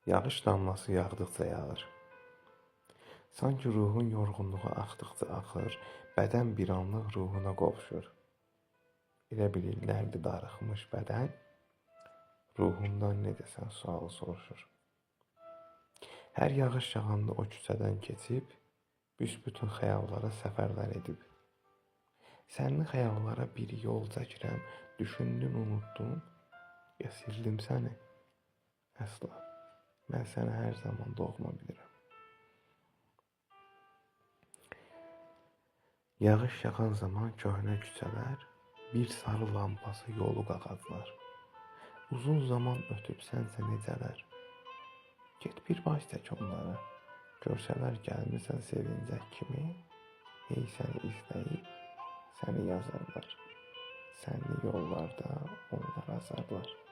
Yağış damlası yağdıqca yağır. Sanki ruhun yorğunluğu axdıqca axır, bədən bir anlıq ruhuna qovuşur. Elə bil illərdir darıxmış bədən ruhundan nə desən sual soruşur. Hər yağış yağanda o küçədən keçib, büsbütün xəyallara səfərlər edib. Sənin xəyallara bir yol çəkirəm, düşündün, unuttun, ya sildim səni? Əsla. Mən səni hər zaman doğma bilirəm. Yağış yağan zaman köhnə küçələr, bir sarı lampası yolu qağazlar. Uzun zaman ötüb sənsə necələr? Get bir baş çək onlara, görsələr gəlmirsən sevincək kimi, hey səni izləyib, səni yazarlar. Səni yollarda onlar azarlar.